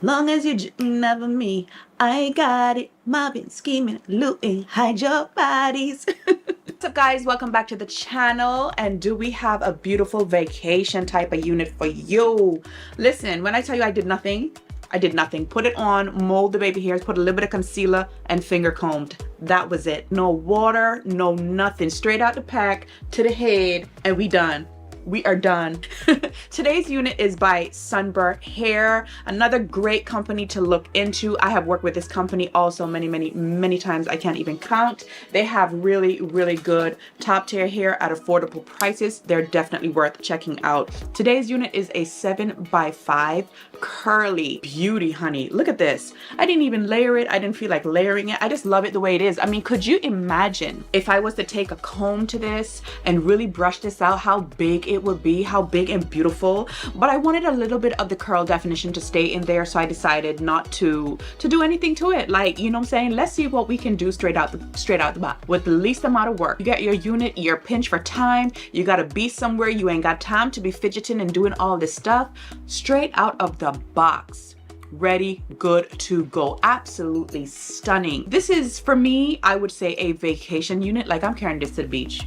Long as you're dreaming of me, I got it. Mobbing, scheming, looting, hide your bodies. What's up, guys? Welcome back to the channel. And do we have a beautiful vacation type of unit for you? Listen, when I tell you I did nothing, I did nothing. Put it on, mold the baby hairs, put a little bit of concealer, and finger combed. That was it. No water, no nothing. Straight out the pack to the head, and we done. We are done. Today's unit is by Sunber Hair, another great company to look into. I have worked with this company also many times. I can't even count. They have really good top tier hair at affordable prices. They're definitely worth checking out. Today's unit is a 7x5 curly beauty, honey. Look at this. I didn't even layer it. I didn't feel like layering it. I just love it the way it is. I mean, could you imagine if I was to take a comb to this and really brush this out, how big it would be, how big and beautiful. But I wanted a little bit of the curl definition to stay in there, so I decided not to do anything to it. Like, you know what I'm saying? Let's see what we can do straight out the box with the least amount of work. You got your unit, you're pinched for time, you gotta be somewhere, you ain't got time to be fidgeting and doing all this stuff. Straight out of the box, ready, good to go. Absolutely stunning. This is, for me, I would say a vacation unit. Like, I'm carrying this to the beach.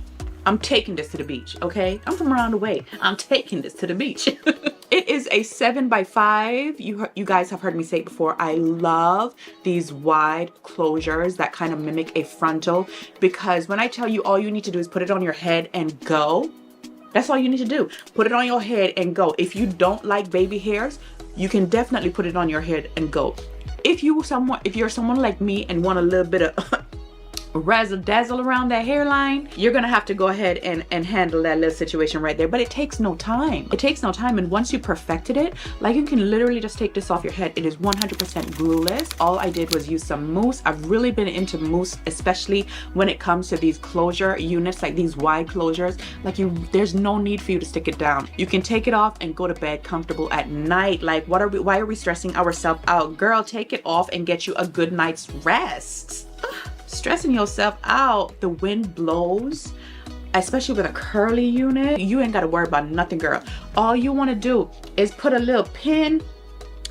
I'm taking this to the beach, okay? I'm from around the way. I'm taking this to the beach. It is a 7x5. You guys have heard me say it before. I love these wide closures that kind of mimic a frontal, because when I tell you all you need to do is put it on your head and go, that's all you need to do. Put it on your head and go. If you don't like baby hairs, you can definitely put it on your head and go. If you're someone like me and want a little bit of razzle dazzle around that hairline, you're gonna have to go ahead and handle that little situation right there. But it takes no time. It takes no time. And once you perfected it, like, you can literally just take this off your head. It is 100% glueless. All I did was use some mousse. I've really been into mousse, especially when it comes to these closure units, like these wide closures. Like, there's no need for you to stick it down. You can take it off and go to bed comfortable at night. Like, why are we stressing ourselves out? Girl, take it off and get you a good night's rest. Stressing yourself out. The wind blows, especially with a curly unit. You ain't got to worry about nothing, girl. All you want to do is put a little pin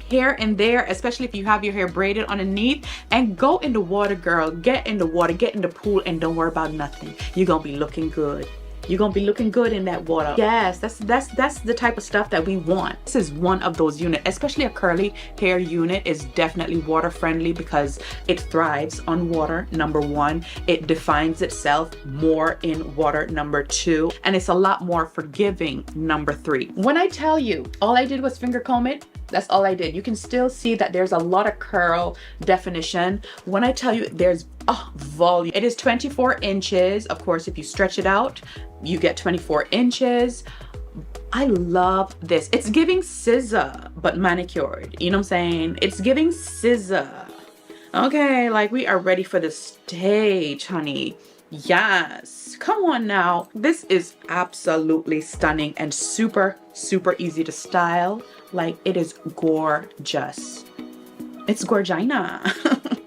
here and there, especially if you have your hair braided underneath, and go in the water, girl. Get in the water, get in the pool, and don't worry about nothing. You're gonna be looking good. You're gonna be looking good in that water. Yes, that's the type of stuff that we want. This is one of those units, especially a curly hair unit is definitely water friendly because it thrives on water, number one. It defines itself more in water, number two. And it's a lot more forgiving, number three. When I tell you, all I did was finger comb it, that's all I did. You can still see that there's a lot of curl definition. When I tell you there's volume, it is 24 inches. Of course, if you stretch it out, you get 24 inches. I love this. It's giving scissor, but manicured. You know what I'm saying? It's giving scissor. Okay, like, we are ready for the stage, honey. Yes, come on now. This is absolutely stunning and super easy to style. Like, it is gorgeous. It's gorgina.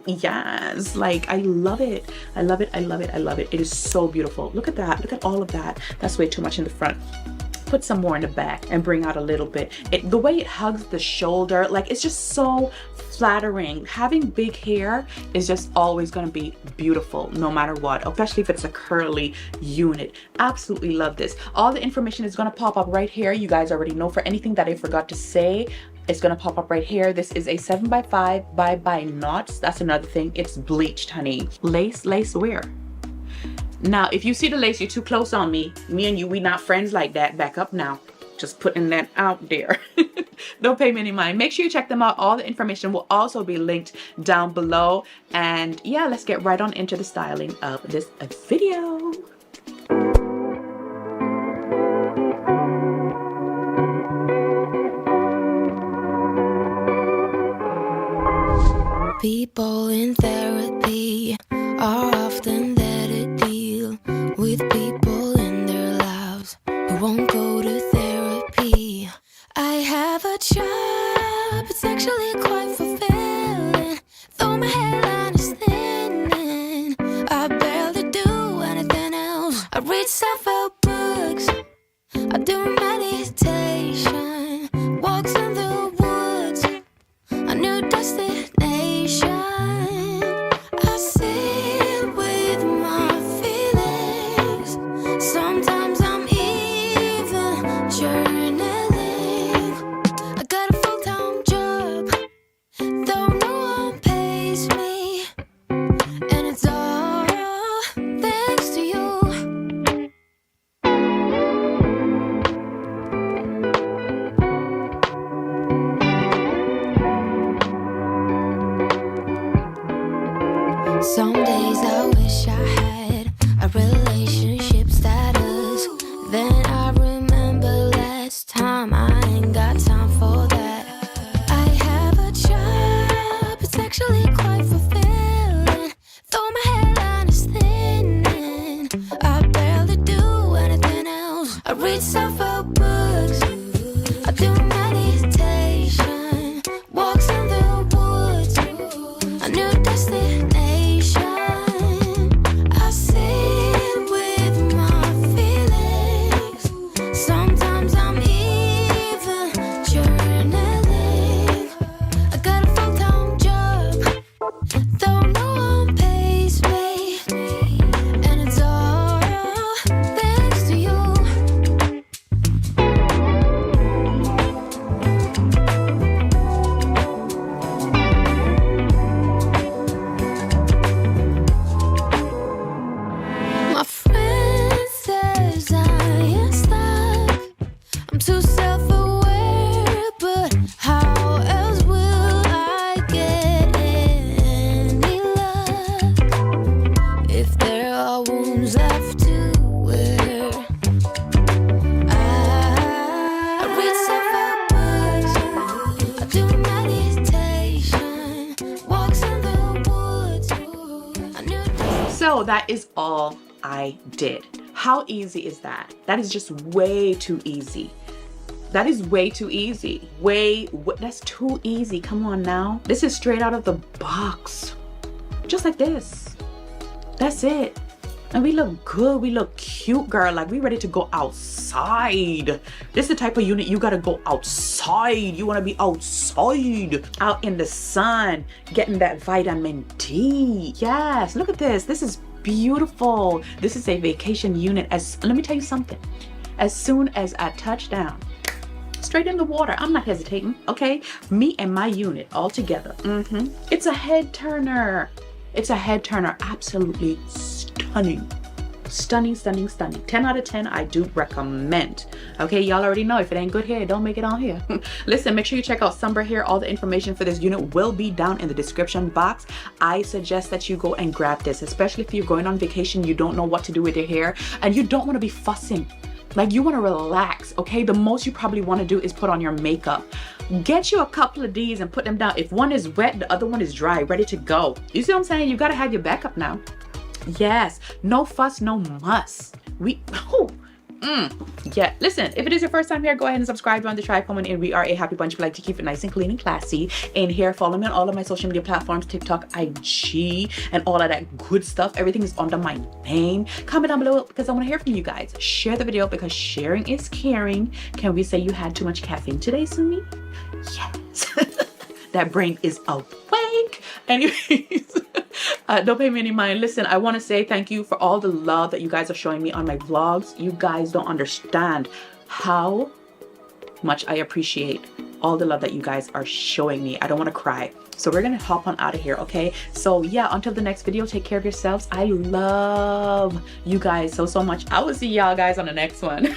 Yes, like, I love it. I love it. I love it. I love it. It is so beautiful. Look at that. Look at all of that. That's way too much in the front. Put some more in the back and bring out a little bit. The way it hugs the shoulder, like, it's just so flattering. Having big hair is just always going to be beautiful no matter what, especially if it's a curly unit. Absolutely love this. All the information is going to pop up right here. You guys already know. For anything that I forgot to say, it's going to pop up right here. This is a 7x5 by knots. That's another thing. It's bleached, honey. Lace wear. Now, if you see the lace, you're too close on me. Me and you, we not friends like that. Back up now. Just putting that out there. Don't pay me any mind. Make sure you check them out. All the information will also be linked down below. And yeah, let's get right on into the styling of this video. People in therapy are often there to deal with people in their lives who won't go to therapy. I have a job, it's actually quite fulfilling, though my hairline is thinning. I barely do anything else. I read self-help books, I do meditation, walks in the woods. I knew new destination. I sit with my feelings. Sometimes I'm even journaling. I got a full-time job, though no one pays me, and it's all thanks to you. Some days I wish I had a relationship status. Then I remember last time I ain't got time for that. I have a job, it's actually quite fulfilling. Though my hairline is thinning, I barely do anything else. I read self-help books, I do meditation, walks in the woods, a new destination. I sit with my feelings. Sometimes I'm even journaling. I got a full-time job, though no one pays me, and it's all thanks to you. My friend says I ain't stuck. I'm too self-aware, but how else will I get any luck if there are wounds left to wear? I read self-help books, I do meditation, walks in the woods, I knew. So that is all I did. How easy is that? That is just way too easy. That is way too easy. That's too easy. Come on now. This is straight out of the box. Just like this. That's it. And we look good. We look cute, girl. Like we ready to go outside. This is the type of unit you gotta go outside. You wanna be outside, out in the sun, getting that vitamin D. Yes, look at this. This is beautiful. This is a vacation unit. Let me tell you something. As soon as I touch down, straight in the water, I'm not hesitating, okay? Me and my unit all together. It's a head turner. It's a head turner. Absolutely stunning. Stunning, stunning, stunning. 10 out of 10, I do recommend. Okay, y'all already know if it ain't good here, don't make it on here. Listen, make sure you check out Sunber Hair. All the information for this unit will be down in the description box. I suggest that you go and grab this, especially if you're going on vacation, you don't know what to do with your hair, and you don't want to be fussing. Like, you want to relax, okay? The most you probably want to do is put on your makeup. Get you a couple of these and put them down. If one is wet, the other one is dry, ready to go. You see what I'm saying? You got to have your backup now. Yes, no fuss, no muss. Yeah, listen, if it is your first time here, go ahead and subscribe on the Tribe Woman, and we are a happy bunch. We like to keep it nice and clean and classy. And here, follow me on all of my social media platforms, TikTok, IG, and all of that good stuff. Everything is under my name. Comment down below because I want to hear from you guys. Share the video because sharing is caring. Can we say you had too much caffeine today, Sumi? Yes. That brain is awake. Anyways, don't pay me any mind. Listen, I want to say thank you for all the love that you guys are showing me on my vlogs. You guys don't understand how much I appreciate all the love that you guys are showing me. I don't want to cry. So we're going to hop on out of here, okay? So yeah, until the next video, take care of yourselves. I love you guys so much. I will see y'all guys on the next one.